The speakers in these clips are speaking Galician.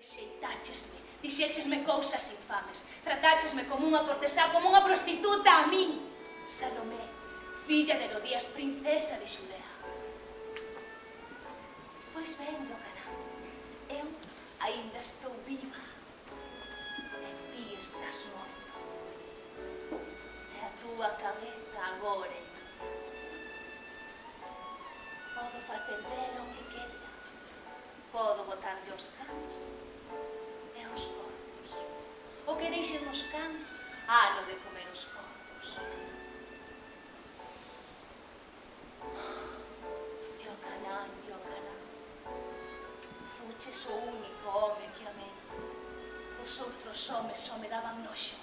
Rexeitáchesme, dixéchesme cousas infames, tratáchesme como unha cortesá, como unha prostituta a min. Salomé, filla de Herodías, princesa de Xudea. Pois ben, Iocanán, eu aínda estou viva e ti estás morto. E a túa cabeza agora é mía. Podo facer dela o que queira. Podo botarlle os cans e os corvos. O que deixen os cans, halo de comer os corvos. Iocanán, Iocanán, fuches o único home que amei. Os outros homes só me daban noxo.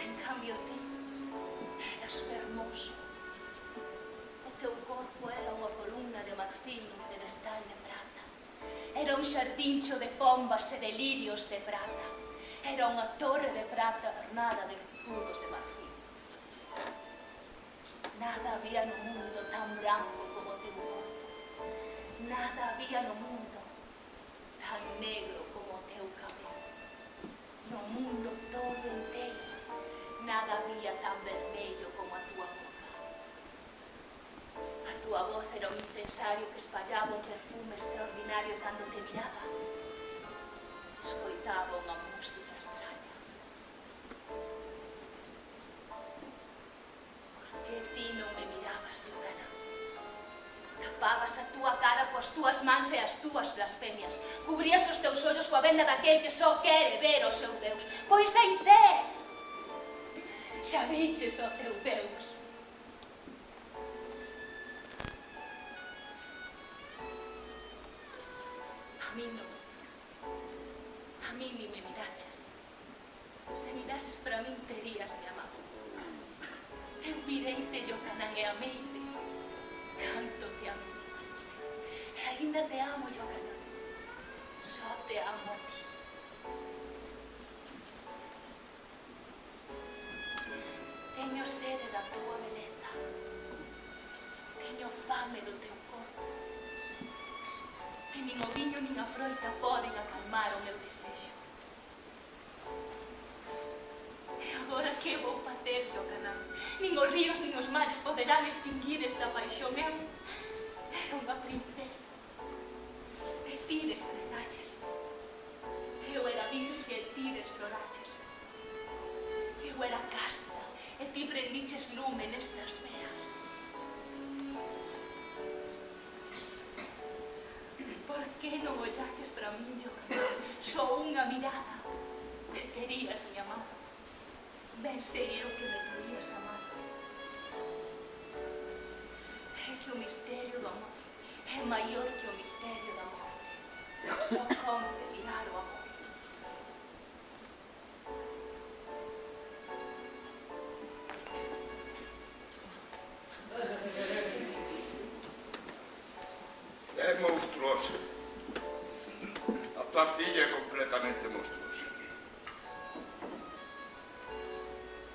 En cambio ti, eras fermoso. O teu corpo era unha columna de marfil e de destal de prata. Era un xardincho de pombas e de lirios de prata. Era unha torre de prata ornada de escudos de marfil. Nada había no mundo tan branco como o teu corpo. Nada había no mundo tan negro como o teu cabelo. No mundo todo inteiro, nada había tan vermello como a túa boca. A túa voz era un incensario que espallaba un perfume extraordinario cando te miraba. Escoitaba unha música extraña. Por que ti non me mirabas, Iocanán? Tapabas a túa cara coas túas mans e as túas blasfemias. Cubrías os teus ollos coa venda daquel que só quere ver o seu Deus. Pois aí tes! Xa viches o teu Deus. A mí non. A mí ni me miraches. Se mirases para min, terías me amado. Eu mireite, Iocanán, e ameite. Canto te amo. E ainda te amo, Iocanán. Só te amo a ti. Teño sede da túa beleza. Teño fame do teu corpo. E nin o viño nin a froita poden acalmar o meu desexo. E agora que vou facer, Iocanán? Nin os ríos nin os mares poderán extinguir esta paixón. Eu era unha princesa. E ti desprezáchesme. Eu era virxe e ti desfloráchesme. Eu era casta e ti prendiches lume nestas veas. Por que non ollaches para min, Iocanán? Só unha mirada. Me querías me amar. Ben sei eu que me querías amar. É que o misterio do amor é maior que o misterio do amor. Só compre mirar o amor. É monstruosa. A tua filla é completamente monstruosa.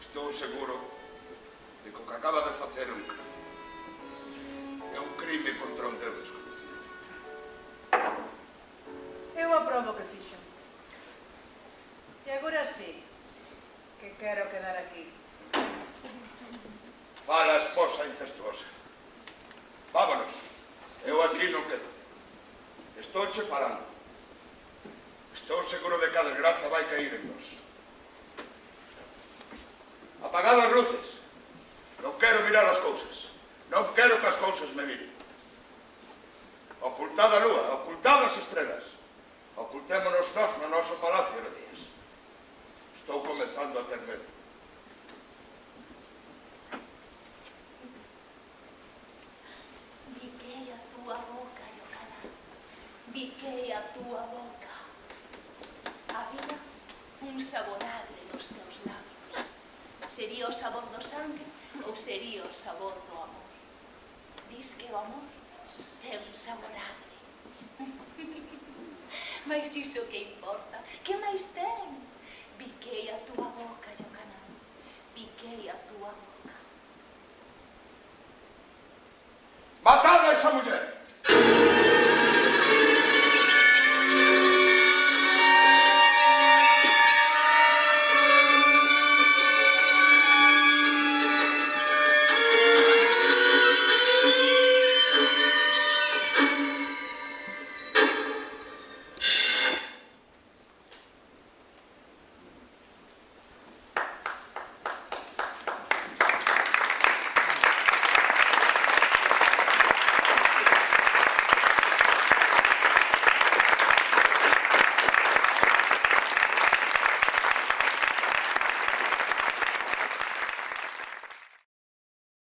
Estou seguro de que o que acaba de facer é un crime. É un crime contra un Deus desconhecido. Eu aprobo o que fixo. E agora sí, que quero quedar aquí. Fala a esposa incestuosa. Vámonos. Eu aquí non quedo. Estou che falando. Estou seguro de que a desgraza vai cair en nós. Apagad as luces. Non quero mirar as cousas. Non quero que as cousas me miren. Ocultad a lúa, ocultad as estrelas. Ocultémonos nós no noso palacio, Herodías. Estou comezando a ter medo. Biquei a túa boca, Iocanán. Biquei a túa boca. Había un sabor agre nos teus labios. Sería o sabor do sangue ou sería o sabor do amor? Dis que o amor ten un sabor agre. Mas iso que importa? Que máis ten? Biquei a túa boca, Iocanán. Biquei a túa boca. Matad a esa muller!